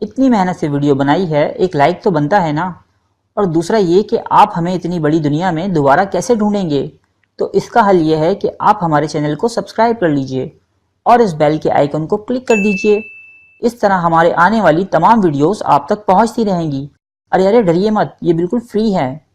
इतनी मेहनत से वीडियो बनाई है, एक लाइक तो बनता है ना। और दूसरा ये कि आप हमें इतनी बड़ी दुनिया में दोबारा कैसे ढूंढेंगे। तो इसका हल ये है कि आप हमारे चैनल को सब्सक्राइब कर लीजिए और इस बेल के आइकन को क्लिक कर दीजिए। इस तरह हमारे आने वाली तमाम वीडियोस आप तक पहुंचती रहेंगी। अरे डरिए मत, ये बिल्कुल फ्री है।